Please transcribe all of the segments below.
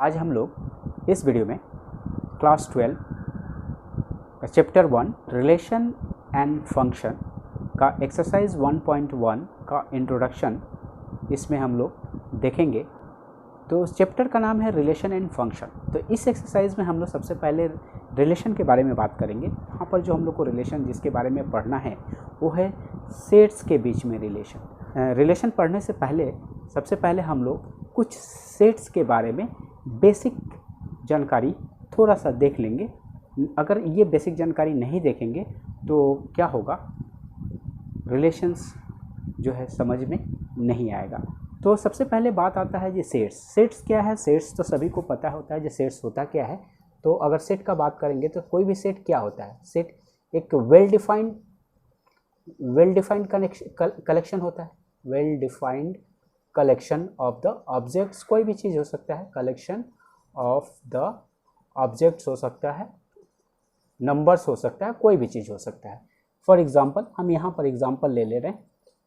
आज हम लोग इस वीडियो में class 12 chapter 1 relation and function का एक्सरसाइज 1.1 का इंट्रोडक्शन इसमें हम लोग देखेंगे। तो उस चैप्टर का नाम है रिलेशन एंड फंक्शन। तो इस एक्सरसाइज में हम लोग सबसे पहले रिलेशन के बारे में बात करेंगे। यहाँ पर जो हम लोग को रिलेशन जिसके बारे में पढ़ना है वो है सेट्स के बीच में रिलेशन पढ़ने से पहले सबसे पहले हम लोग कुछ सेट्स के बारे में बेसिक जानकारी थोड़ा सा देख लेंगे। अगर ये बेसिक जानकारी नहीं देखेंगे तो क्या होगा, रिलेशंस जो है समझ में नहीं आएगा। तो सबसे पहले बात आता है ये सेट्स क्या है। सेट्स तो सभी को पता होता है, जो सेट्स होता क्या है। तो अगर सेट का बात करेंगे तो कोई भी सेट क्या होता है, सेट एक वेल डिफाइंड कलेक्शन होता है। Well defined collection of the objects, कोई भी चीज़ हो सकता है, कलेक्शन ऑफ द ऑब्जेक्ट्स हो सकता है, नंबर्स हो सकता है, कोई भी चीज़ हो सकता है। फॉर एग्जांपल हम यहाँ पर एग्जांपल ले रहे हैं।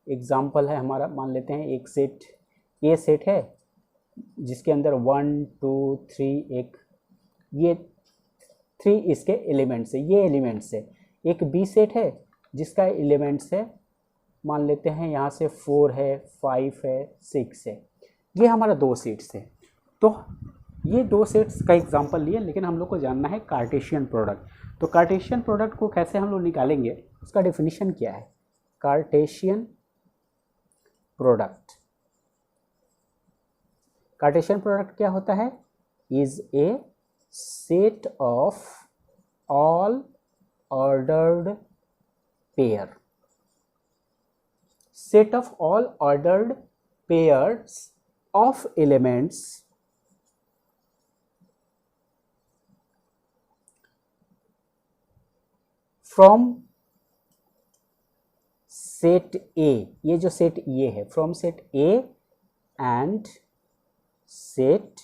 एग्जांपल है हमारा, मान लेते हैं एक सेट ए सेट है जिसके अंदर 1 2 3 एक ये 3 इसके एलिमेंट्स है, ये एलिमेंट्स है। एक बी सेट है जिसका एलिमेंट्स है, मान लेते हैं यहाँ से 4 है, 5 है, 6 है। ये हमारा दो सेट्स है। तो ये दो सेट्स का एग्जांपल लिए, लेकिन हम लोग को जानना है कार्टेशियन प्रोडक्ट। तो कार्टेशियन प्रोडक्ट को कैसे हम लोग निकालेंगे, उसका डेफिनेशन क्या है। कार्टेशियन प्रोडक्ट क्या होता है, is a set of all ordered pair, set of all ordered pairs of elements from set A, ये जो सेट ये है, from set A and set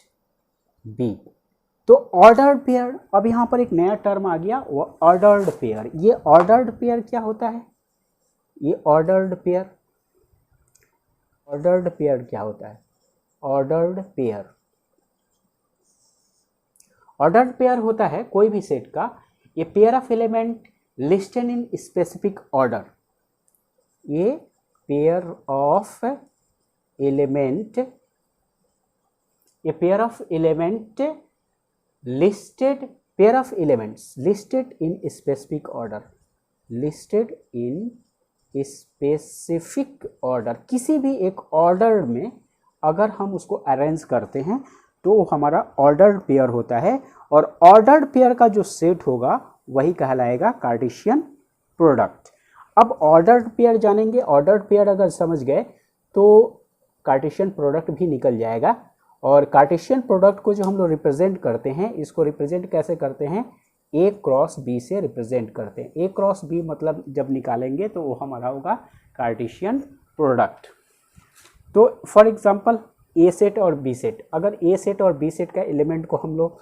B। तो ऑर्डर्ड पेयर, अब यहाँ पर एक नया टर्म आ गया, वो ऑर्डर्ड पेयर। ये ऑर्डर्ड पेयर क्या होता है, ये ऑर्डर्ड पेयर क्या होता है। ऑर्डर्ड पेयर होता है कोई भी सेट का ये pair of element listed in specific order. ये pair of element listed in specific order, किसी भी एक ऑर्डर में अगर हम उसको अरेंज करते हैं तो हमारा ऑर्डर्ड पेयर होता है। और ऑर्डर्ड पेयर का जो सेट होगा वही कहलाएगा कार्टेशियन प्रोडक्ट। अब ऑर्डर्ड पेयर जानेंगे, ऑर्डर्ड पेयर अगर समझ गए तो कार्टेशियन प्रोडक्ट भी निकल जाएगा। और कार्टेशियन प्रोडक्ट को जो हम लोग रिप्रेजेंट करते हैं, इसको रिप्रेजेंट कैसे करते हैं, ए क्रॉस बी से रिप्रेजेंट करते हैं। ए क्रॉस बी मतलब जब निकालेंगे तो वो हमारा होगा कार्टेशियन प्रोडक्ट। तो फॉर एग्जांपल ए सेट और बी सेट, अगर ए सेट और बी सेट का एलिमेंट को हम लोग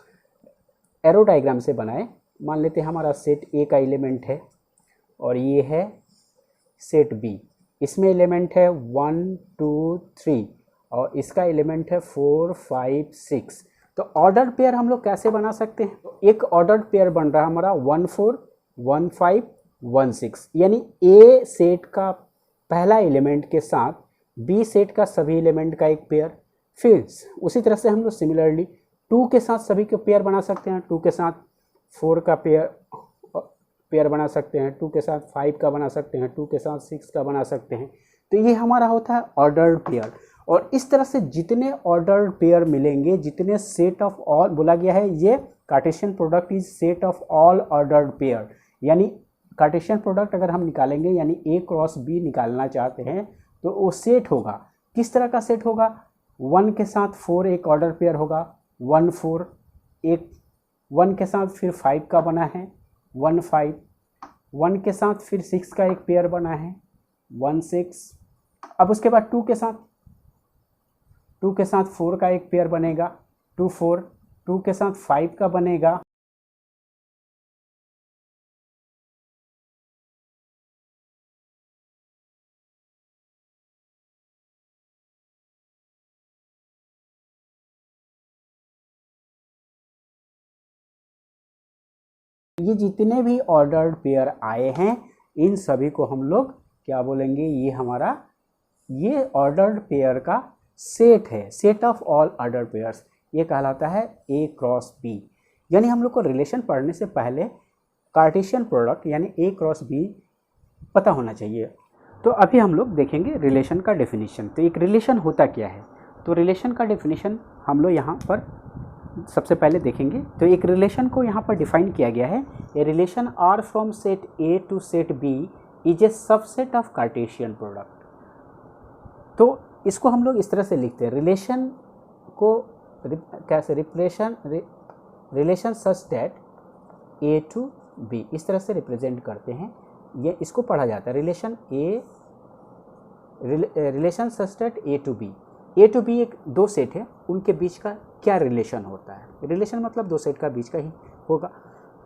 एरो डायग्राम से बनाए, मान लेते हैं हमारा सेट ए का एलिमेंट है और ये है सेट बी। इसमें एलिमेंट है 1 2 3 और इसका एलिमेंट है 4 5 6। तो ऑर्डर पेयर हम लोग कैसे बना सकते हैं, एक ऑर्डर पेयर बन रहा है हमारा 1 4 1 5 1 6, यानी ए सेट का पहला एलिमेंट के साथ बी सेट का सभी एलिमेंट का एक पेयर। फिर उसी तरह से हम लोग सिमिलरली 2 के साथ सभी के पेयर बना सकते हैं, 2 के साथ 4 का पेयर बना सकते हैं, 2 के साथ 5 का बना सकते हैं, 2 के साथ 6 का बना सकते हैं। तो ये हमारा होता है ऑर्डर्ड पेयर। और इस तरह से जितने ऑर्डर्ड पेयर मिलेंगे, जितने सेट ऑफ ऑल बोला गया है, ये Cartesian product is set of all ordered pair. यानी कार्टेशियन प्रोडक्ट अगर हम निकालेंगे, यानी ए क्रॉस बी निकालना चाहते हैं, तो वो सेट होगा। किस तरह का सेट होगा, 1 के साथ 4 एक ऑर्डर पेयर होगा, 1 4 एक, 1 के साथ फिर 5 का बना है 1 5, 1 के साथ फिर 6 का एक पेयर बना है 1 6। अब उसके बाद 2 के साथ 4 का एक पेयर बनेगा 2 4, 2 के साथ 5 का बनेगा ये जितने भी ऑर्डर्ड पेयर आए हैं इन सभी को हम लोग क्या बोलेंगे, ये हमारा ये ऑर्डर्ड पेयर का सेट है, set of all ordered pairs, ये कहलाता है ए क्रॉस बी। यानी हम लोग को रिलेशन पढ़ने से पहले कार्टेशियन प्रोडक्ट यानी ए क्रॉस बी पता होना चाहिए। तो अभी हम लोग देखेंगे रिलेशन का डेफिनेशन। तो एक रिलेशन होता क्या है, तो रिलेशन का डेफिनेशन हम लोग यहाँ पर सबसे पहले देखेंगे। तो एक रिलेशन को यहाँ पर डिफाइन किया गया है, a relation R from set A to set B is a subset of Cartesian product. तो इसको हम लोग इस तरह से लिखते हैं, रिलेशन को कैसे, relation such that A to B, इस तरह से रिप्रेजेंट करते हैं। ये इसको पढ़ा जाता है relation such that A to B. A to B एक दो सेट है, उनके बीच का क्या रिलेशन होता है, रिलेशन मतलब दो सेट का बीच का ही होगा।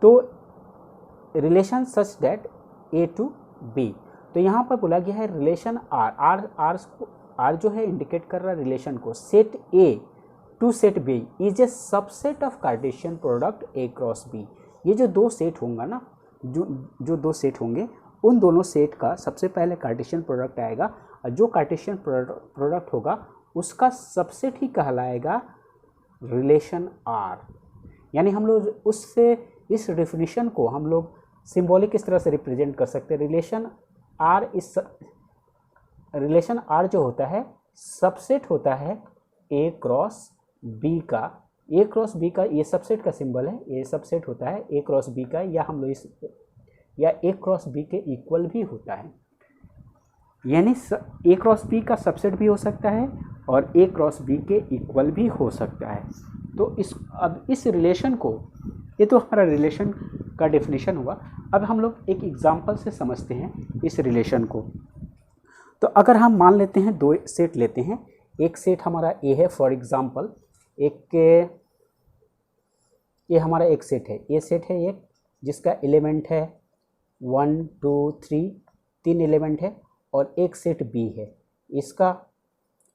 तो relation such that A to B, तो यहाँ पर बोला गया है रिलेशन आर जो है इंडिकेट कर रहा है रिलेशन को, set A to set B is a subset of Cartesian product A cross B. ये जो दो सेट होंगे ना, जो दो सेट होंगे उन दोनों सेट का सबसे पहले कार्टेशियन प्रोडक्ट आएगा, और जो कार्टेशियन प्रोडक्ट होगा उसका सबसेट ही कहलाएगा रिलेशन आर। यानी हम लोग उससे इस डेफिनेशन को हम लोग सिंबॉलिक इस तरह से रिप्रेजेंट कर सकते हैं, रिलेशन आर जो होता है सबसेट होता है ए क्रॉस बी का। ए क्रॉस बी का ये सबसेट का सिंबल है, ये सबसेट होता है ए क्रॉस बी का, या हम लोग या ए क्रॉस बी के इक्वल भी होता है। यानी ए क्रॉस बी का सबसेट भी हो सकता है और ए क्रॉस बी के इक्वल भी हो सकता है। तो अब इस रिलेशन को, ये तो हमारा रिलेशन का डेफिनेशन हुआ। अब हम लोग एक एग्जांपल से समझते हैं इस रिलेशन को। तो अगर हम मान लेते हैं दो सेट लेते हैं, एक सेट हमारा ए है फॉर एग्जांपल, ये हमारा एक सेट है, ये सेट है एक जिसका एलिमेंट है 1 2 3, 3 एलिमेंट है, और एक सेट बी है, इसका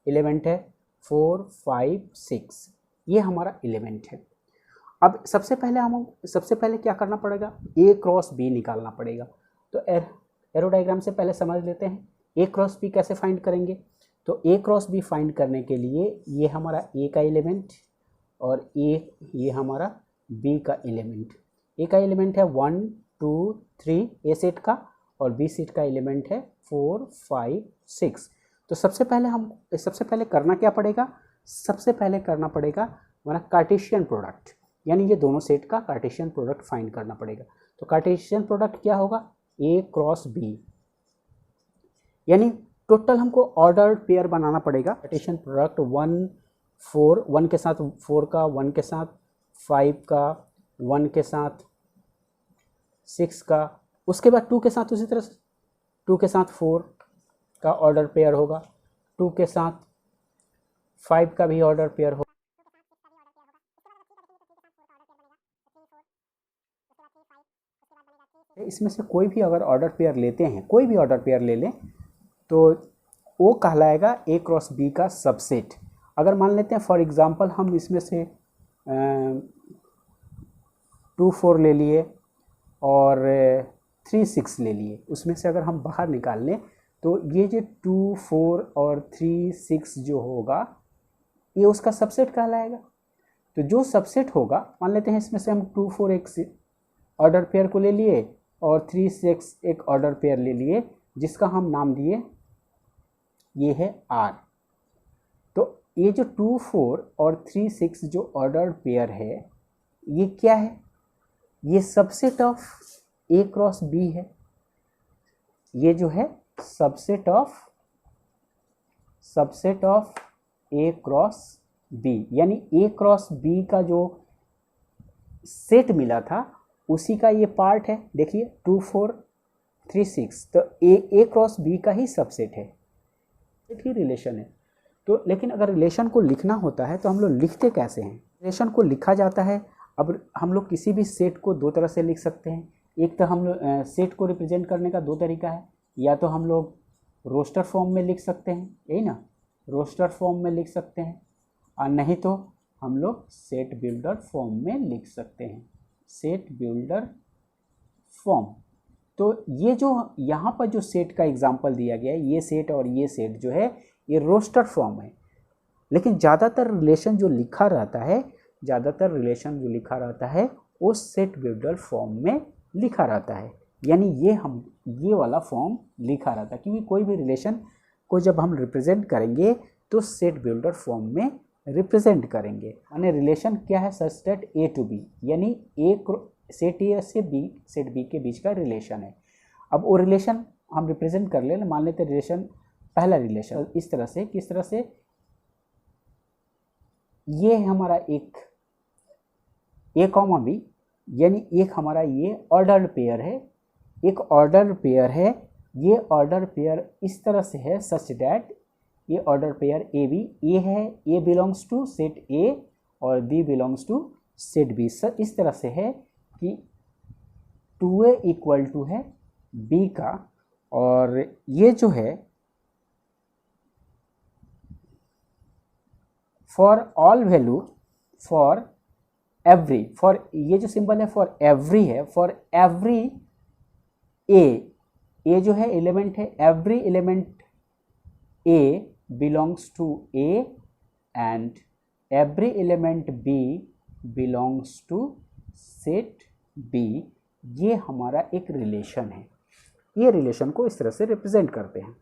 एलिमेंट है 4 5 6, ये हमारा एलिमेंट है। अब सबसे पहले क्या करना पड़ेगा, ए क्रॉस बी निकालना पड़ेगा। तो एरो डायग्राम से पहले समझ लेते हैं ए क्रॉस बी कैसे फाइंड करेंगे। तो ए क्रॉस बी फाइंड करने के लिए ये हमारा ए का एलिमेंट और ये हमारा बी का एलिमेंट। ए का एलिमेंट है 1 2 3 ए सेट का, और बी सेट का एलिमेंट है 4 5 6। तो सबसे पहले करना क्या पड़ेगा, सबसे पहले करना पड़ेगा हमारा कार्टेशियन प्रोडक्ट, यानी ये दोनों सेट का कार्टेशियन प्रोडक्ट फाइंड करना पड़ेगा। तो कार्टेशियन प्रोडक्ट क्या होगा, ए क्रॉस बी, यानी टोटल हमको ऑर्डर पेयर बनाना पड़ेगा। कार्टेशियन प्रोडक्ट 1 4, 1 के साथ 4 का, 1 के साथ 5 का, 1 के साथ 6 का, उसके बाद 2 के साथ उसी तरह से 2 के साथ 4 का ऑर्डर पेयर होगा, 2 के साथ 5 का भी ऑर्डर पेयर होगा। इसमें से कोई भी अगर ऑर्डर पेयर लेते हैं, कोई भी ऑर्डर पेयर ले लें तो वो कहलाएगा ए क्रॉस बी का सबसेट। अगर मान लेते हैं फॉर एग्जांपल हम इसमें से 2 4 ले लिए और 3 6 ले लिए, उसमें से अगर हम बाहर निकाल लें तो ये जो 2 4 और 3 6 जो होगा ये उसका सबसेट कहलाएगा। तो जो सबसेट होगा, मान लेते हैं इसमें से हम 2 4 एक ऑर्डर पेयर को ले लिए और 3 6 एक ऑर्डर पेयर ले लिए, जिसका हम नाम दिए ये है आर। तो ये जो 2 4 और 3 6 जो ऑर्डर पेयर है ये क्या है, ये subset of A cross B है। ये जो है subset of A cross B, यानी ए क्रॉस बी का जो सेट मिला था उसी का ये पार्ट है। देखिए 2 4 3 6, तो ए क्रॉस बी का ही सबसेट है, एक ही रिलेशन है। तो लेकिन अगर रिलेशन को लिखना होता है तो हम लोग लिखते कैसे हैं, रिलेशन को लिखा जाता है। अब हम लोग किसी भी सेट को दो तरह से लिख सकते हैं। एक तो हम लोग सेट को रिप्रेजेंट करने का दो तरीका है, या तो हम लोग रोस्टर फॉर्म में लिख सकते हैं, यही ना, रोस्टर फॉर्म में लिख सकते हैं, और नहीं तो हम लोग सेट बिल्डर फॉर्म में लिख सकते हैं। Set builder form. तो ये जो यहाँ पर जो सेट का एग्जांपल दिया गया है, ये सेट और ये सेट जो है ये रोस्टर फॉर्म है। लेकिन ज़्यादातर रिलेशन जो लिखा रहता है वो सेट बिल्डर फॉर्म में लिखा रहता है। यानी ये वाला फॉर्म लिखा रहता है, क्योंकि कोई भी रिलेशन को जब हम रिप्रेजेंट करेंगे तो सेट बिल्डर फॉर्म में रिप्रेजेंट करेंगे। माने रिलेशन क्या है, such that A to B, यानी एक सेट ए से बी सेट बी के बीच का रिलेशन है। अब वो रिलेशन हम रिप्रेजेंट कर ले, मान लेते रिलेशन, पहला रिलेशन इस तरह से, किस तरह से, ये हमारा एक ए कॉमा बी, यानी एक हमारा ये ऑर्डर्ड पेयर है, एक ऑर्डर पेयर है। ये ऑर्डर पेयर इस तरह से है सच दैट ये order pair A B, A है, A belongs to set A और B belongs to set B. इस तरह से है कि 2a इक्वल टू है b का, और ये जो है for all value, for every, for ये जो सिंबल है फॉर एवरी है, फॉर एवरी ए जो है एलिमेंट है, every element A belongs to A and every element B belongs to set B. ये हमारा एक रिलेशन है। ये रिलेशन को इस तरह से रिप्रेजेंट करते हैं।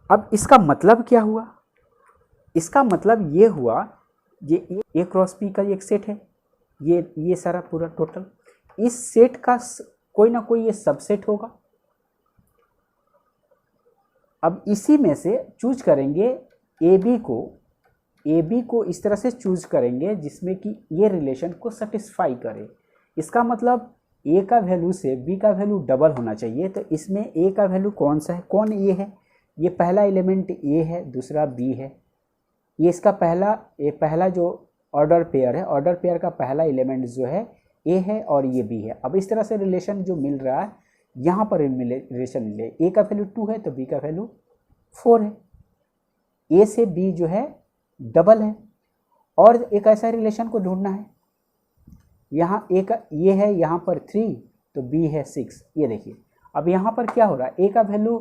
अब इसका मतलब क्या हुआ? इसका मतलब ये हुआ, ये ए क्रॉस बी का एक सेट है, ये सारा पूरा टोटल, इस सेट का कोई ना कोई ये सबसेट होगा। अब इसी में से चूज करेंगे ए बी को इस तरह से चूज करेंगे जिसमें कि ये रिलेशन को सेटिस्फाई करे। इसका मतलब ए का वैल्यू से बी का वैल्यू डबल होना चाहिए। तो इसमें ए का वैल्यू कौन सा है, कौन ए है? ये पहला एलिमेंट ए है, दूसरा बी है। ये इसका पहला जो ऑर्डर पेयर है, ऑर्डर पेयर का पहला एलिमेंट जो है ए है और ये बी है। अब इस तरह से रिलेशन जो मिल रहा है, यहाँ पर रिलेशन मिले, ए का वैल्यू 2 है तो बी का वैल्यू 4 है, ए से बी जो है डबल है। और एक ऐसा रिलेशन को ढूंढना है, यहाँ ए का ये है, यहाँ पर 3 तो बी है 6। ये देखिए अब यहाँ पर क्या हो रहा है, ए का वैल्यू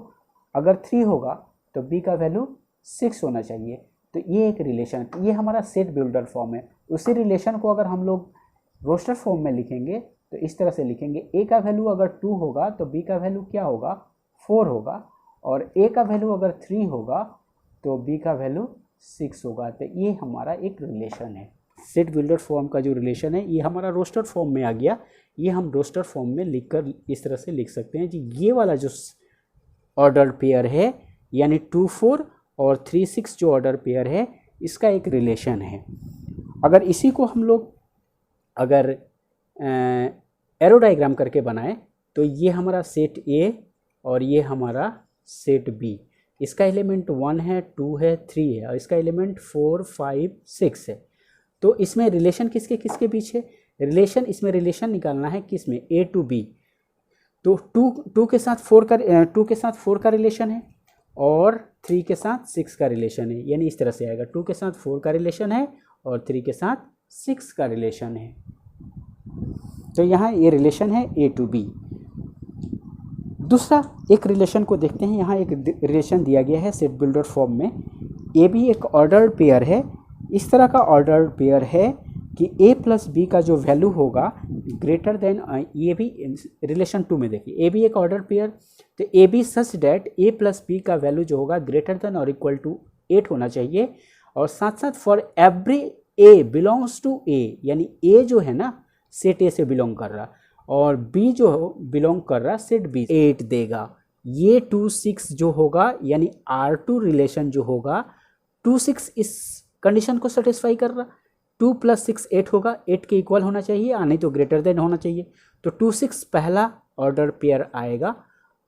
अगर 3 होगा तो बी का वैल्यू 6 होना चाहिए। तो ये एक रिलेशन, ये हमारा सेट बिल्डर फॉर्म है। उसी रिलेशन को अगर हम लोग रोस्टर फॉर्म में लिखेंगे तो इस तरह से लिखेंगे, ए का वैल्यू अगर 2 होगा तो बी का वैल्यू क्या होगा, 4 होगा, और ए का वैल्यू अगर 3 होगा तो बी का वैल्यू 6 होगा। तो ये हमारा एक रिलेशन है। सेट बिल्डर फॉर्म का जो रिलेशन है ये हमारा रोस्टर फॉर्म में आ गया। ये हम रोस्टर फॉर्म में लिखकर इस तरह से लिख सकते हैं कि ये वाला जो ऑर्डर पेयर है, यानी 2 4 और 3 6 जो ऑर्डर पेयर है, इसका एक रिलेशन है। अगर इसी को हम लोग अगर एरो डायग्राम करके बनाएं तो ये हमारा सेट ए और ये हमारा सेट बी। इसका एलिमेंट 1 है, 2 है, 3 है, और इसका एलिमेंट 4 5 6 है। तो इसमें रिलेशन किसके किसके बीच है? रिलेशन, इसमें रिलेशन निकालना है किसमें, ए टू बी। तो 2 के साथ 4 का रिलेशन है और 3 के साथ 6 का रिलेशन है। यानी इस तरह से आएगा, 2 के साथ 4 का रिलेशन है और 3 के साथ 6 का रिलेशन है। तो यहाँ ये रिलेशन है ए टू बी। दूसरा एक रिलेशन को देखते हैं। यहाँ एक रिलेशन दिया गया है सेट बिल्डर फॉर्म में। ए बी एक ऑर्डर पेयर है। इस तरह का ऑर्डर पेयर है कि ए प्लस बी का जो वैल्यू होगा ग्रेटर देन, ये भी रिलेशन 2 में देखिए, ए बी एक ऑर्डर पेयर, तो a b such that a plus b का वैल्यू जो होगा ग्रेटर देन और इक्वल टू 8 होना चाहिए। और साथ साथ for every a belongs to A, यानी ए जो है ना सेट ए से बिलोंग कर रहा और बी जो बिलोंग कर रहा सेट बी, 8 देगा। ये 2 6 जो होगा, यानी R2 रिलेशन जो होगा 2 6 इस कंडीशन को सेटिस्फाई कर रहा। 2 + 6 8 होगा, 8 के इक्वल होना चाहिए, नहीं तो ग्रेटर देन होना चाहिए। तो 2 6 पहला ऑर्डर पेयर आएगा।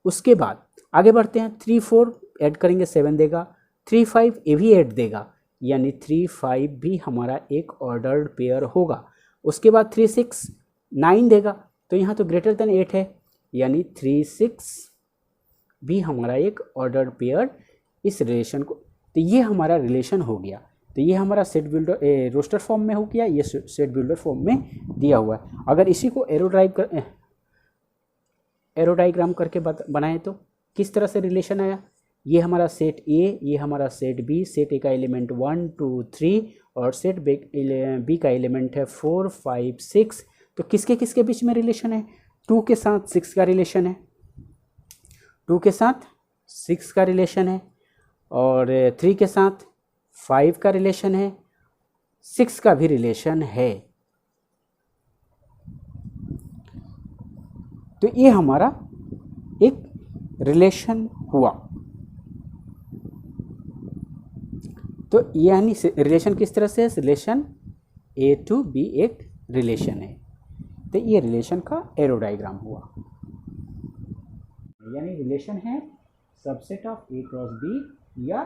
उसके बाद आगे बढ़ते हैं, 3 4 ऐड करेंगे 7 देगा, 3 5 ये भी 8 देगा, यानी 3 5 भी हमारा एक ऑर्डर्ड पेयर होगा। उसके बाद 3 6 9 देगा, तो यहाँ तो ग्रेटर देन 8 है, यानी 3 6 भी हमारा एक ऑर्डर्ड पेयर इस रिलेशन को। तो ये हमारा रिलेशन हो गया। तो ये हमारा सेट बिल्डर रोस्टर फॉर्म में हो गया, ये सेट बिल्डर फॉर्म में दिया हुआ है। अगर इसी को एरो ड्राइव कर एरो डायग्राम करके बनाए तो किस तरह से रिलेशन आया, ये हमारा सेट ए, ये हमारा सेट बी, सेट ए का एलिमेंट 1 2 3 और सेट बी का एलिमेंट है 4 5 6। तो किसके किसके बीच में रिलेशन है, 2 के साथ 6 का रिलेशन है, 2 के साथ 6 का रिलेशन है, और 3 के साथ 5 का रिलेशन है, 6 का भी रिलेशन है। तो ये हमारा एक रिलेशन हुआ। तो यानी रिलेशन किस तरह से है, रिलेशन ए टू बी एक रिलेशन है। तो ये रिलेशन का एरो डायग्राम हुआ, यानी रिलेशन है subset of A cross B, या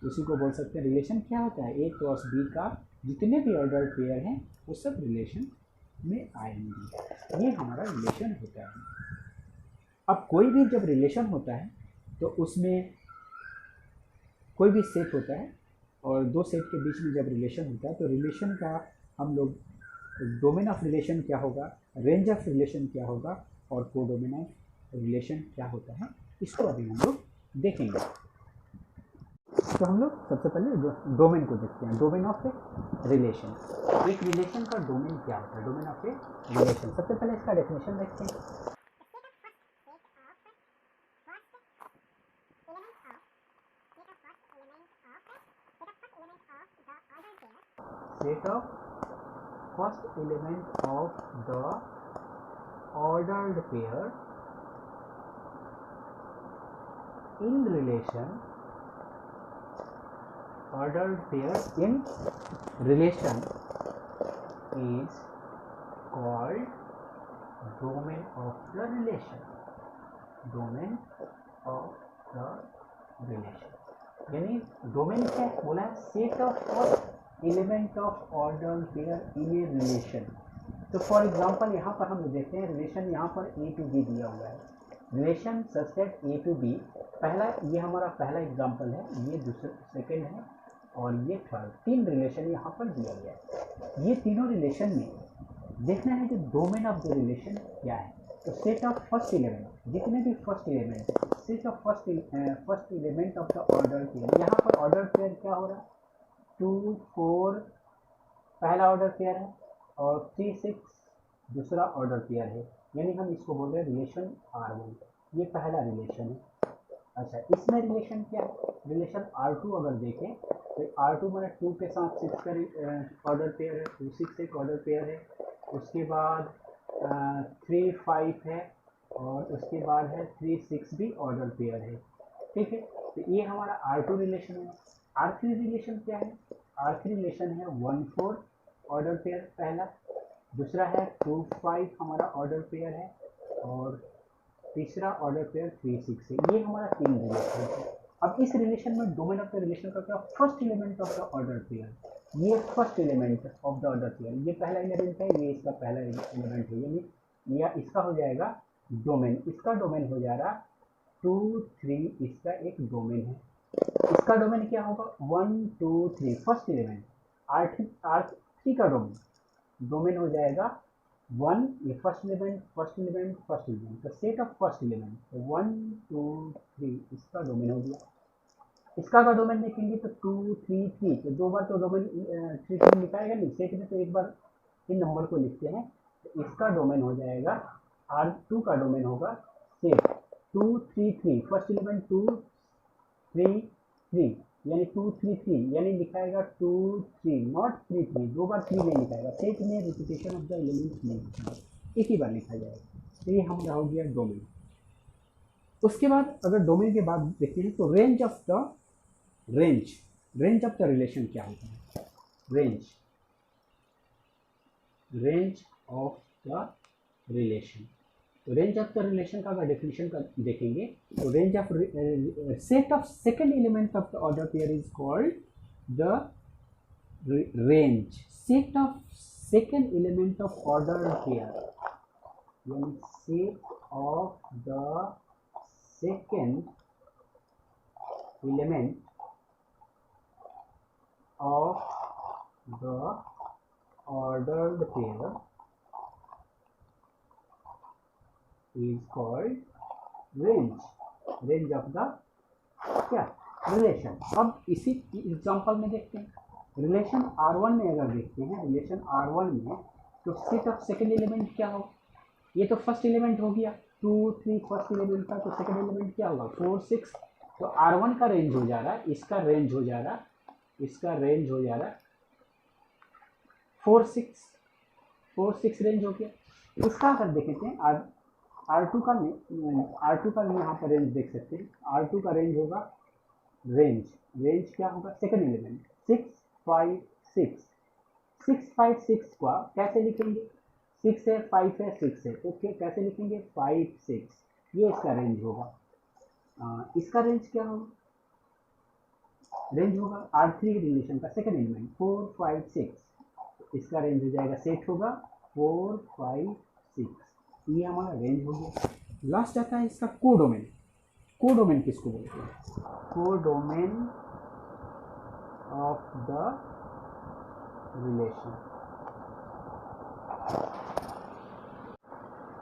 उसी को बोल सकते हैं रिलेशन क्या होता है, ए क्रॉस बी का जितने भी ऑर्डर पेयर हैं वो सब रिलेशन में आएंगे। ये हमारा रिलेशन होता है। अब कोई भी जब रिलेशन होता है तो उसमें कोई भी सेट होता है और दो सेट के बीच में जब रिलेशन होता है तो रिलेशन का हम लोग डोमेन ऑफ रिलेशन क्या होगा, रेंज ऑफ रिलेशन क्या होगा और कोडोमेन ऑफ रिलेशन क्या होता है, इसको अभी हम लोग देखेंगे। तो हम लोग सबसे पहले डोमेन को देखते हैं, डोमेन ऑफ ए रिलेशन। एक रिलेशन का डोमेन क्या होता है, डोमेन ऑफ ए रिलेशन। सबसे पहले इसका डेफिनेशन देखते हैं। Set of first element of the ordered pair in relation, ordered pair in relation is called domain of the relation, domain of the relation। यानी डोमेन क्या बोला है, set of first element of order pair in a relation. तो for example यहाँ पर हम देखते हैं रिलेशन, यहाँ पर ए टू बी दिया हुआ है, relation such that A to B. पहला, ये हमारा पहला एग्जांपल है, ये दूसरा सेकेंड है और ये थर्ड, तीन रिलेशन यहाँ पर दिया गया है। ये तीनों रिलेशन में देखना है कि डोमेन ऑफ द रिलेशन क्या है। तो सेट ऑफ फर्स्ट एलिमेंट, जितने भी first element, set of first element of the order pair. यहाँ पर ऑर्डर पेयर क्या हो रहा है, 2 4 पहला ऑर्डर पेयर है और 3 6 दूसरा ऑर्डर पेयर है, यानी हम इसको बोल रहे हैं रिलेशन R1, ये पहला रिलेशन है। अच्छा, इसमें रिलेशन क्या है, रिलेशन R2 अगर देखें तो R2 मैंने 2 के साथ 6 का ऑर्डर पेयर है, 2 6 एक ऑर्डर पेयर है, उसके बाद 3 5 है और उसके बाद है 3 6 भी ऑर्डर पेयर है। ठीक है, तो ये हमारा R2 रिलेशन है। R3 रिलेशन क्या है, R3 रिलेशन है 1 4 ऑर्डर पेयर पहला, दूसरा है 2 5 हमारा ऑर्डर पेयर है और तीसरा ऑर्डर पेयर 3 6 है। ये हमारा तीन रिलेशन है। अब इस रिलेशन में डोमेन ऑफ द रिलेशन का क्या, first element of the order pair, ये first element of the order pair, ये पहला एलिमेंट है, ये इसका पहला एलिमेंट है, यानी या इसका हो जाएगा डोमेन, इसका डोमेन हो जाएगा 2 3, इसका एक डोमेन है। इसका डोमेन क्या होगा, 1 2 3 फर्स्ट एलिमेंट, R3 का डोमेन हो जाएगा 1, ये first element first element first element, तो सेट ऑफ फर्स्ट एलिमेंट, तो 1 2 3 इसका डोमेन हो गया। इसका का डोमेन देखेंगे तो 2 3 3, तो दो बार तो डोमेन 3 3 लिखाएगा नहीं, सेट में तो एक बार इन नंबर को लिखते हैं। तो इसका डोमेन हो जाएगा R2 का डोमेन होगा सेट 2 3 3, फर्स्ट एलिमेंट 2 3 3, यानी 2 3 3, यानी लिखाएगा 2 3 नॉट 3 3, दो बार 3 नहीं लिखाएगा, सेट में रिपीटेशन ऑफ द एलिमेंट नहीं लिखाएगा, एक ही बार लिखा जाएगा। तो ये हमारा हो गया डोमेन। उसके बाद अगर डोमेन के बाद देखते हैं तो range of the range of the relation क्या होता है, रेंज ऑफ द रिलेशन। तो रेंज ऑफ द रिलेशन का अगर डेफिनेशन का देखेंगे तो range of set of second element of the order pair is called the range, set of second element of order pair, यानी set of the second element of the ordered pair is called range, range of the क्या relation. अब इसी example में देखते हैं, relation R1 में अगर देखते हैं, रिलेशन R1 में तो सेट ऑफ सेकंड एलिमेंट क्या हो, ये तो फर्स्ट एलिमेंट हो गया, 2 3 फर्स्ट एलिमेंट था, तो सेकंड एलिमेंट क्या होगा 4 6, तो R1 का रेंज हो जा रहा है, इसका रेंज हो जा रहा, इसका रेंज हो जा रहा 4 6 रेंज हो गया। इसका अगर देखते हैं R2 का यहाँ पर रेंज देख सकते हैं, R2 का रेंज होगा, रेंज क्या होगा सेकंड एलिमेंट 6 5 6 को कैसे लिखेंगे, 6 है 5 है 6 है, तो कैसे लिखेंगे 5 6, ये इसका रेंज होगा। इसका रेंज क्या होगा, रेंज होगा R3 रिलेशन का सेकंड एलिमेंट 4 5 6, इसका रेंज हो जाएगा, सेट होगा 4 5 6, ये हमारा रेंज हो गया। लास्ट आता है इसका कोडोमेन। कोडोमेन किसको बोलते हैं, codomain of the relation.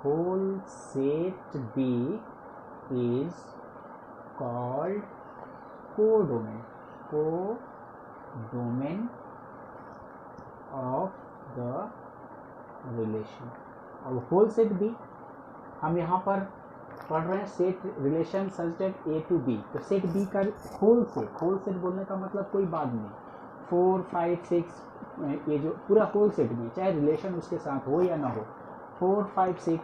Whole set B is called codomain, codomain of the relation। और होल सेट B हम यहाँ पर पढ़ रहे हैं set relation such that A to B, तो सेट B का होल सेट बोलने का मतलब कोई बात नहीं, 4 5 6 ये जो पूरा होल सेट में चाहे रिलेशन उसके साथ हो या ना हो, 4 5 6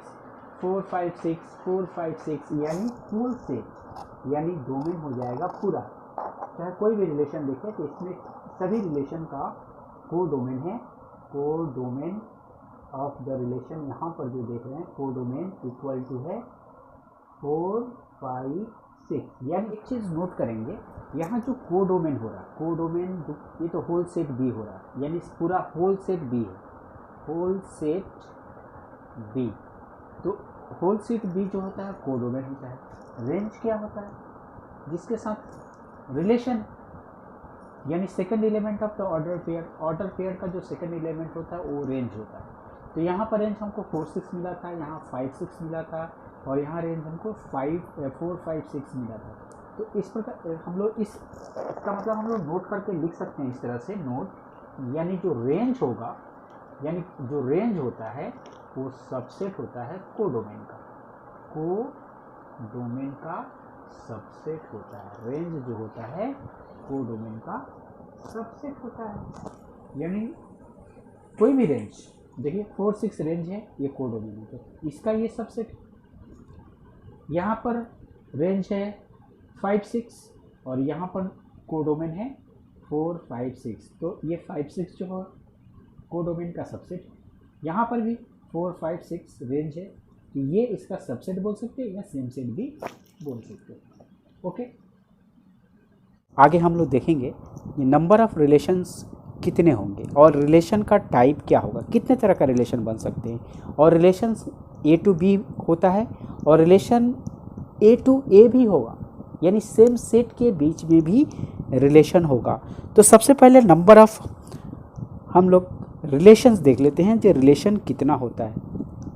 4 5 6 4 5 6 यानी होल सेट, यानी डोमेन हो जाएगा पूरा। चाहे कोई भी रिलेशन देखें तो इसमें सभी रिलेशन का कोडोमेन है, कोडोमेन ऑफ द रिलेशन यहाँ पर जो देख रहे हैं कोडोमेन इक्वल टू है 4 5 6। यानी एक चीज़ नोट करेंगे, यहाँ जो कोडोमेन हो रहा है, कोडोमेन ये तो होल सेट B हो रहा है, यानी पूरा होल सेट B है, होल सेट B, तो होल सेट B जो होता है कोडोमेन होता है। रेंज क्या होता है, जिसके साथ रिलेशन यानी second element of the order pair का जो सेकंड एलिमेंट होता है वो रेंज होता है। तो यहाँ पर रेंज हमको 4 6 मिला था, यहाँ 5 6 मिला था, और यहाँ रेंज हमको 4 5 6 मिला था। तो इस प्रकार हम लोग इसका मतलब हम लोग नोट करके लिख सकते हैं इस तरह से, नोट यानी जो रेंज होगा, यानी जो रेंज होता है वो सबसेट होता है कोडोमेन का, कोडोमेन का सबसेट होता है, रेंज जो होता है कोडोमेन का सबसेट होता है। यानी कोई भी रेंज देखिए 4 6 रेंज है, ये कोडोमेन है, तो इसका ये सबसेट, यहाँ पर रेंज है 5 6 और यहाँ पर कोडोमेन है 4 5 6, तो ये 5 6 जो है कोडोमेन का सबसेट, यहाँ पर भी 4 5 6 रेंज है, तो ये इसका सबसेट बोल सकते हैं या सेम सेट भी बोल सकते हैं। ओके, आगे हम लोग देखेंगे ये नंबर ऑफ रिलेशंस कितने होंगे और रिलेशन का टाइप क्या होगा, कितने तरह का रिलेशन बन सकते हैं, और रिलेशंस A to B होता है और रिलेशन A to A भी होगा, यानी सेम सेट के बीच में भी रिलेशन होगा। तो सबसे पहले नंबर ऑफ हम लोग रिलेशंस देख लेते हैं, जो रिलेशन कितना होता है,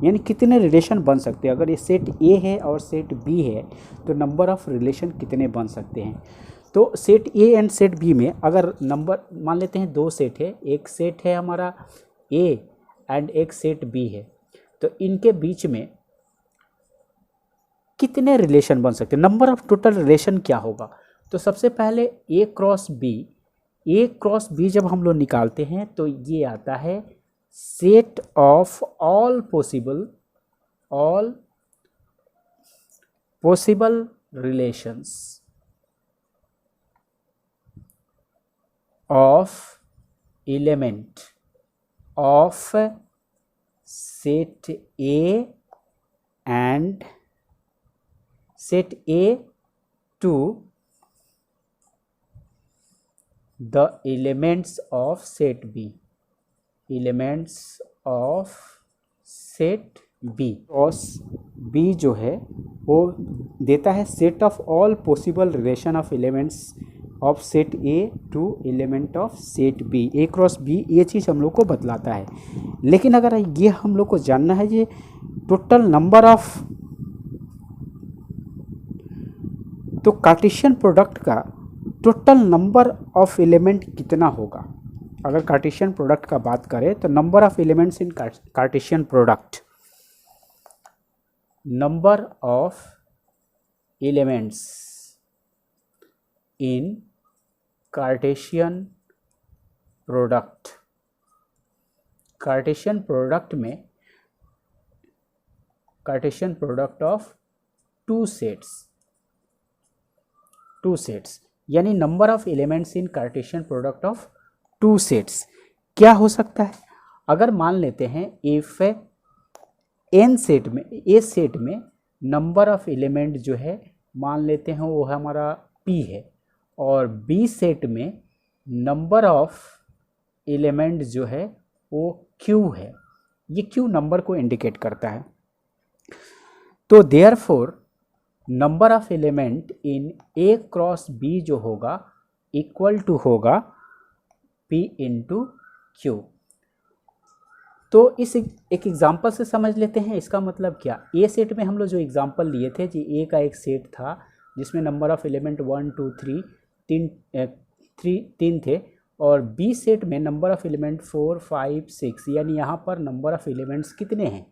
यानी कितने रिलेशन बन सकते हैं। अगर ये सेट A है और सेट B है तो नंबर ऑफ रिलेशन कितने बन सकते हैं। तो set A and set B में अगर नंबर मान लेते हैं, दो सेट है, एक सेट है हमारा A एंड एक सेट B है, तो इनके बीच में कितने रिलेशन बन सकते हैं, नंबर ऑफ टोटल रिलेशन क्या होगा। तो सबसे पहले A क्रॉस B जब हम लोग निकालते हैं तो ये आता है set of all possible relations of element of set A and set A to the elements of set B, elements of set B। और B जो है वो देता है set of all possible relation of elements of set A to element of set B, A cross B ये चीज़ हम लोग को बतलाता है। लेकिन अगर ये हम लोग को जानना है ये टोटल नंबर ऑफ तो कार्टेशियन प्रोडक्ट का टोटल नंबर ऑफ एलिमेंट कितना होगा? अगर कार्टेशियन प्रोडक्ट का बात करें तो number of elements in Cartesian product, number of elements in Cartesian product, Cartesian product में Cartesian product of two sets यानी number of elements in Cartesian product of two sets क्या हो सकता है? अगर मान लेते हैं इफ एन सेट में, ए सेट में नंबर ऑफ एलिमेंट जो है मान लेते हैं वो हमारा पी है, और बी सेट में नंबर ऑफ एलिमेंट जो है वो क्यू है। ये क्यू नंबर को इंडिकेट करता है। तो therefore number of element in A cross B जो होगा इक्वल टू होगा पी इंटू क्यू। तो इस एक एग्जाम्पल से समझ लेते हैं इसका मतलब क्या। ए सेट में हम लोग जो एग्जाम्पल लिए थे जी, ए का एक सेट था जिसमें नंबर ऑफ एलिमेंट 1 2 3 तीन थे, और बी सेट में नंबर ऑफ एलिमेंट 4 5 6, यानी यहाँ पर नंबर ऑफ एलिमेंट्स कितने हैं?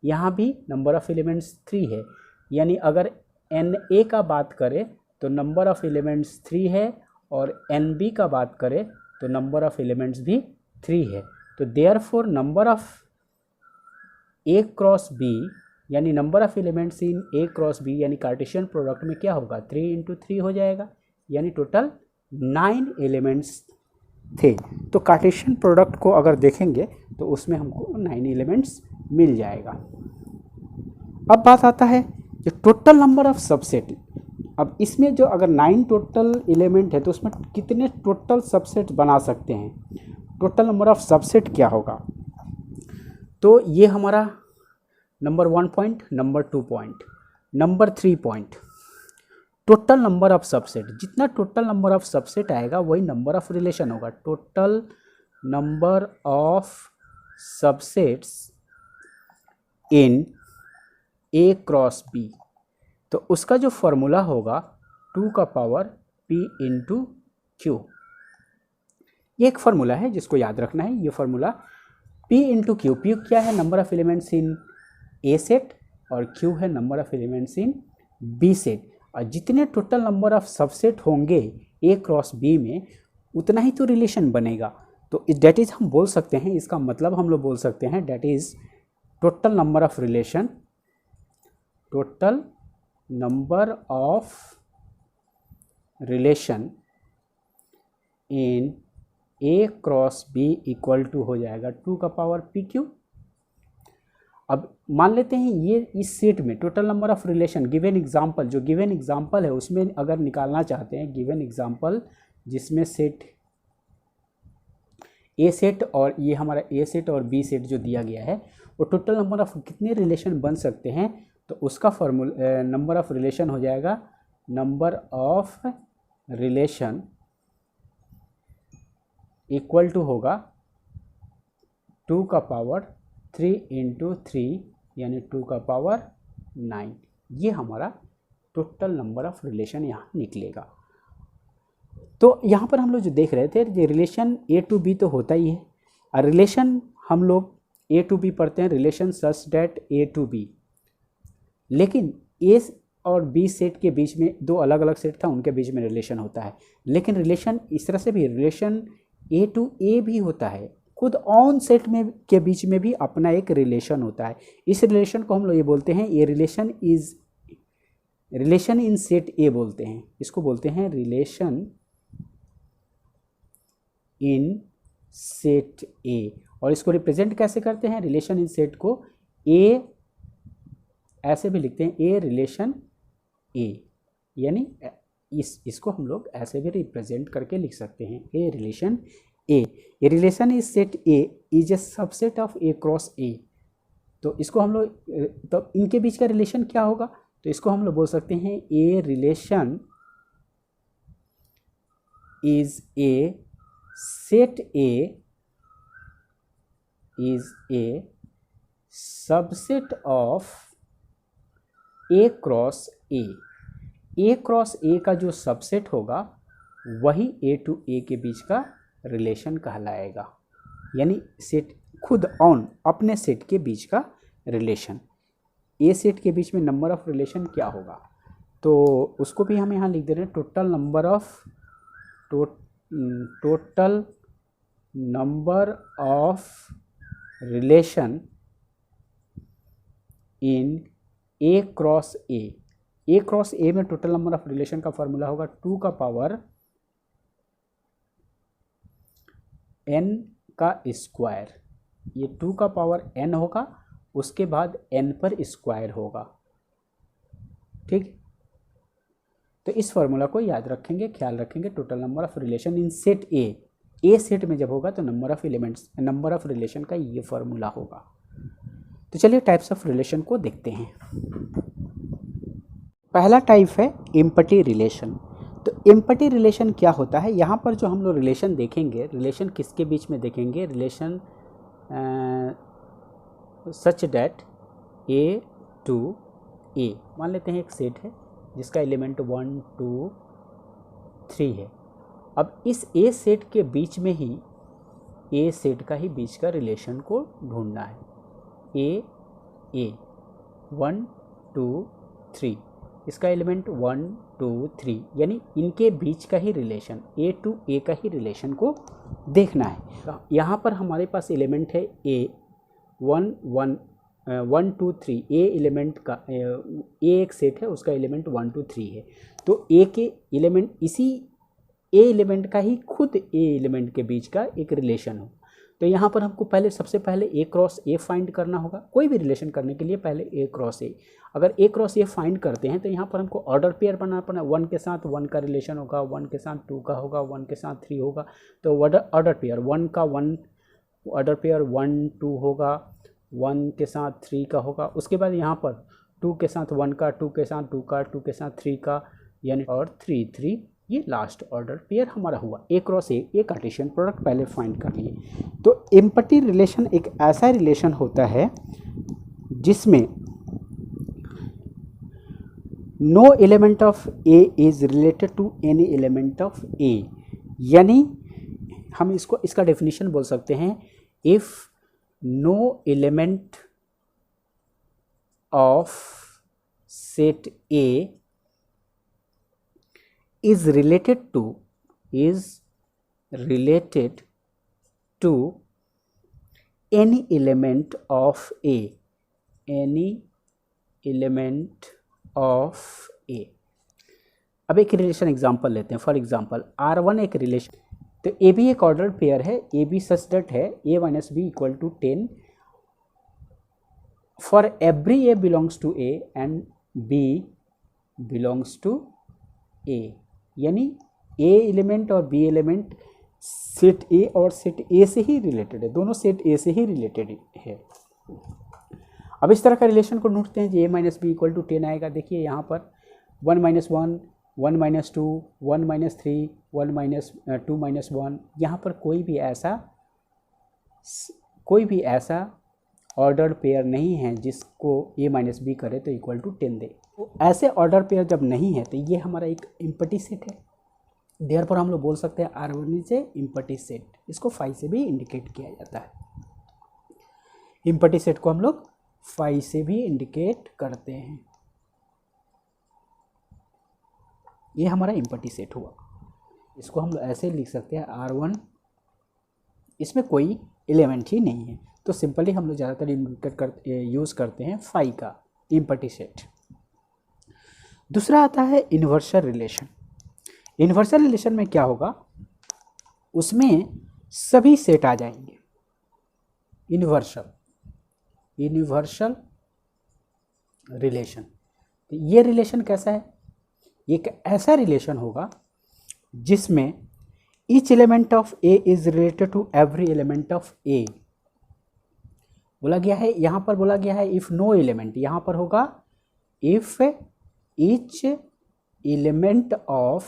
यहाँ भी नंबर ऑफ एलिमेंट्स 3 है। यानी अगर एन ए का बात करें तो नंबर ऑफ एलिमेंट्स 3 है, और एन बी का बात करें तो नंबर ऑफ एलिमेंट्स भी 3 है। तो therefore number of A cross B यानी number of elements in A cross B यानी कार्टेशियन प्रोडक्ट में क्या होगा? 3 इंटू 3 हो जाएगा, यानी टोटल 9 एलिमेंट्स थे। तो कार्टेशियन प्रोडक्ट को अगर देखेंगे तो उसमें हमको 9 एलिमेंट्स मिल जाएगा। अब बात आता है जो टोटल नंबर ऑफ सबसेट। अब इसमें जो अगर 9 टोटल एलिमेंट है तो उसमें कितने टोटल सबसेट बना सकते हैं? टोटल नंबर ऑफ सबसेट क्या होगा? तो ये हमारा number 1 point, number 2 point, number 3 point, total number of subset. जितना टोटल नंबर ऑफ सबसेट आएगा वही नंबर ऑफ रिलेशन होगा। Total number of subsets in A cross B, तो उसका जो फॉर्मूला होगा 2 का पावर p इंटू क्यू। ये एक फार्मूला है जिसको याद रखना है। ये formula p into Q, P क्या है? Number of elements in A set, और q है number of elements in B set. और जितने टोटल नंबर ऑफ सबसेट होंगे ए क्रॉस बी में उतना ही तो रिलेशन बनेगा। तो डेट इज हम बोल सकते हैं, इसका मतलब हम लोग बोल सकते हैं that is total number of relation, total number of relation in A cross B equal to हो जाएगा 2 का पावर पी क्यू। अब मान लेते हैं ये इस सेट में total number of relation, given example, जो गिवन एग्जांपल है उसमें अगर निकालना चाहते हैं गिवन एग्जांपल जिसमें सेट ए सेट और ये हमारा ए सेट और बी सेट जो दिया गया है वो टोटल नंबर ऑफ कितने रिलेशन बन सकते हैं, तो उसका फॉर्मूला नंबर ऑफ रिलेशन हो जाएगा number of relation equal to होगा 2 का पावर 3 इंटू 3 यानी 2 का पावर 9। ये हमारा टोटल नंबर ऑफ रिलेशन यहाँ निकलेगा। तो यहाँ पर हम लोग जो देख रहे थे ये रिलेशन ए टू बी तो होता ही है, और रिलेशन हम लोग ए टू बी पढ़ते हैं relation such that A to B, लेकिन ए और बी सेट के बीच में दो अलग अलग सेट था उनके बीच में रिलेशन होता है। लेकिन रिलेशन इस तरह से भी रिलेशन ए टू ए भी होता है, खुद ऑन सेट में के बीच में भी अपना एक रिलेशन होता है। इस रिलेशन को हम लोग ये बोलते हैं ये relation is relation in set ए बोलते हैं, इसको बोलते हैं रिलेशन इन सेट ए। और इसको रिप्रेजेंट कैसे करते हैं? रिलेशन इन सेट को ए ऐसे भी लिखते हैं ए रिलेशन ए, यानी इसको हम लोग ऐसे भी रिप्रेजेंट करके लिख सकते हैं a relation A. A relation is set A is a subset of A cross A. तो इसको हम लोग तो इनके बीच का रिलेशन क्या होगा? तो इसको हम लोग बोल सकते हैं a relation is a set A is a subset of A cross A. A cross A का जो सबसेट होगा वही ए टू ए के बीच का रिलेशन कहलाएगा, यानी सेट खुद ऑन अपने सेट के बीच का रिलेशन। ए सेट के बीच में नंबर ऑफ रिलेशन क्या होगा, तो उसको भी हम यहाँ लिख दे रहे हैं, total number of relation in A cross A. A cross ए में टोटल नंबर ऑफ रिलेशन का फॉर्मूला होगा 2 का पावर n का स्क्वायर। ये 2 का पावर n होगा, उसके बाद n पर स्क्वायर होगा। ठीक, तो इस फॉर्मूला को याद रखेंगे, ख्याल रखेंगे। Total number of relation in set A set में जब होगा तो number of elements, number of relation का ये फॉर्मूला होगा। तो चलिए टाइप्स ऑफ रिलेशन को देखते हैं। पहला टाइप है एम्पटी रिलेशन। तो एम्पटी रिलेशन क्या होता है, यहाँ पर जो हम लोग रिलेशन देखेंगे, रिलेशन किसके बीच में देखेंगे, relation such that A to A. मान लेते हैं एक सेट है जिसका एलिमेंट 1 2 3 है। अब इस ए सेट के बीच में ही ए सेट का ही बीच का रिलेशन को ढूंढना है। ए 1 2 3, इसका एलिमेंट 1 2 3, यानी इनके बीच का ही रिलेशन, ए टू ए का ही रिलेशन को देखना है। यहाँ पर हमारे पास एलिमेंट है ए 1 1 2 3। ए एलिमेंट का ए एक सेट है, उसका एलिमेंट 1 2 3 है। तो ए के एलिमेंट इसी ए एलिमेंट का ही खुद ए एलिमेंट के बीच का एक रिलेशन हो। तो यहाँ पर हमको पहले सबसे पहले ए क्रॉस ए फाइंड करना होगा। कोई भी रिलेशन करने के लिए पहले ए क्रॉस ए, अगर ए क्रॉस ए फाइंड करते हैं तो यहाँ पर हमको ऑर्डर पेयर बनाना पड़ना। 1 के साथ 1 का रिलेशन होगा, 1 के साथ 2 का होगा, 1 के साथ 3 होगा। तो ऑर्डर पेयर 1 का 1 ऑर्डर पेयर 1 2 होगा, 1 के साथ 3 का होगा। उसके बाद यहाँ पर 2 के साथ 1 का, 2 के साथ 2 का, 2 के साथ 3 का, यानी और 3 3, ये लास्ट ऑर्डर पेयर हमारा हुआ। ए क्रॉस ए कार्टेशियन प्रोडक्ट पहले फाइंड कर लिए। तो एम्पटी रिलेशन एक ऐसा रिलेशन होता है जिसमें no element of A is related to any element of A, यानी हम इसका डेफिनेशन बोल सकते हैं, if no element of set A is related to any element of A, any element of A। अब एक रिलेशन एग्जांपल लेते हैं। फॉर एग्जांपल R1 एक रिलेशन, तो ए बी एक ऑर्डर पेयर है, ए बी सच दैट है a minus b equal to 10 for every a belongs to A and b belongs to A, यानी ए एलिमेंट और b element set A और set ए से ही related है, दोनों set ए से ही related है। अब इस तरह का रिलेशन को ढूंढते हैं, ए माइनस बी इक्वल टू 10 आएगा। देखिए यहाँ पर 1 minus 1 1 minus 2 1 minus 3 1 minus 2 minus 1, यहाँ पर कोई भी ऐसा ऑर्डर पेयर नहीं है जिसको ए माइनस बी करे तो इक्वल टू 10 दे। ऐसे ऑर्डर पेयर जब नहीं है तो ये हमारा एक एम्पटी सेट है। देयरफॉर हम लोग बोल सकते हैं R1 is a empty set. इसको फाई से भी इंडिकेट किया जाता है। एम्पटी सेट को हम लोग फाई से भी इंडिकेट करते हैं। ये हमारा एम्पटी सेट हुआ। इसको हम लोग ऐसे लिख सकते हैं R1, इसमें कोई एलिमेंट ही नहीं है, तो सिंपली हम लोग ज़्यादातर यूज़ करते हैं फाई का एम्पटी सेट। दूसरा आता है इन्वर्सल रिलेशन। इन्वर्सल रिलेशन में क्या होगा, उसमें सभी सेट आ जाएंगे। इन्वर्सल रिलेशन, तो ये रिलेशन कैसा है, एक ऐसा रिलेशन होगा जिसमें each element of A is related to every element of A. बोला गया है, यहाँ पर बोला गया है इफ नो एलिमेंट, यहाँ पर होगा if each element of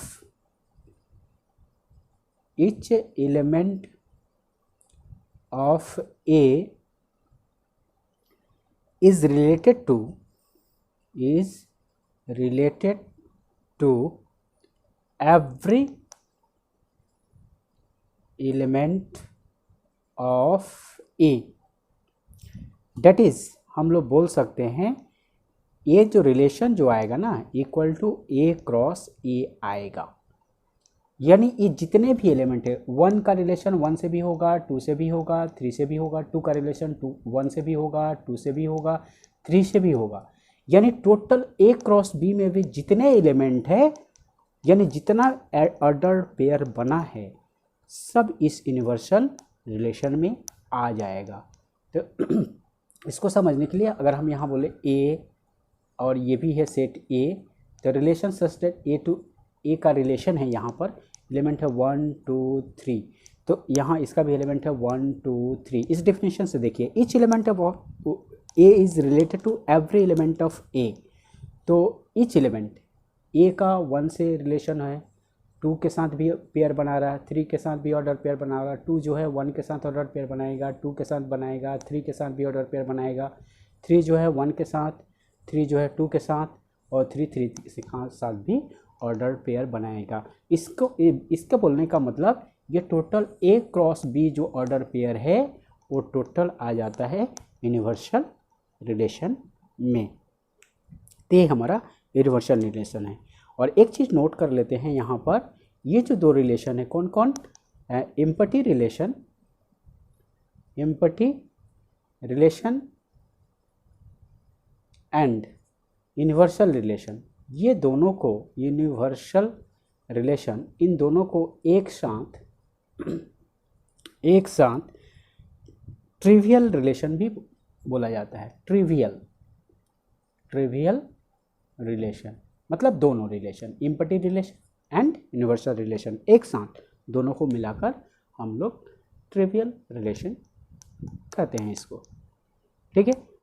A is related to every element of A. That is हम लोग बोल सकते हैं ये जो रिलेशन जो आएगा ना equal to A cross A आएगा, यानी ये जितने भी एलिमेंट है 1 का रिलेशन 1 से भी होगा, 2 से भी होगा, 3 से भी होगा, 2 का रिलेशन 1 से भी होगा, 2 से भी होगा, 3 से भी होगा, यानी टोटल ए क्रॉस बी में भी जितने एलिमेंट है यानी जितना ऑर्डर पेयर बना है सब इस यूनिवर्सल रिलेशन में आ जाएगा। तो इसको समझने के लिए अगर हम यहाँ बोले ए और ये भी है सेट ए, तो relation such that A to A का रिलेशन है, यहाँ पर एलिमेंट है 1 2 3, तो यहाँ इसका भी एलिमेंट है 1 2 3। इस डेफिनेशन से देखिए each element of A is related to every element of A, तो ईच एलिमेंट ए का 1 से रिलेशन है, 2 के साथ भी पेयर बना रहा है, 3 के साथ भी ऑर्डर पेयर बना रहा है, 2 जो है 1 के साथ ऑर्डर पेयर बनाएगा, 2 के साथ बनाएगा, 3 के साथ भी ऑर्डर पेयर बनाएगा, 3 जो है 1 के साथ, 3 जो है 2 के साथ, और 3 के साथ भी ऑर्डर पेयर बनाएगा। इसका बोलने का मतलब ये टोटल ए क्रॉस बी जो ऑर्डर पेयर है वो टोटल आ जाता है यूनिवर्सल रिलेशन में। तो ये हमारा यूनिवर्सल रिलेशन है। और एक चीज़ नोट कर लेते हैं यहाँ पर, ये जो 2 रिलेशन है कौन कौन, empty relation and universal relation, ये दोनों को यूनिवर्सल रिलेशन, इन दोनों को एक साथ ट्रिवियल रिलेशन भी बोला जाता है। ट्रिवियल रिलेशन मतलब दोनों relation, empty relation and universal relation, एक साथ दोनों को मिलाकर हम लोग ट्रिवियल रिलेशन कहते हैं इसको। ठीक है।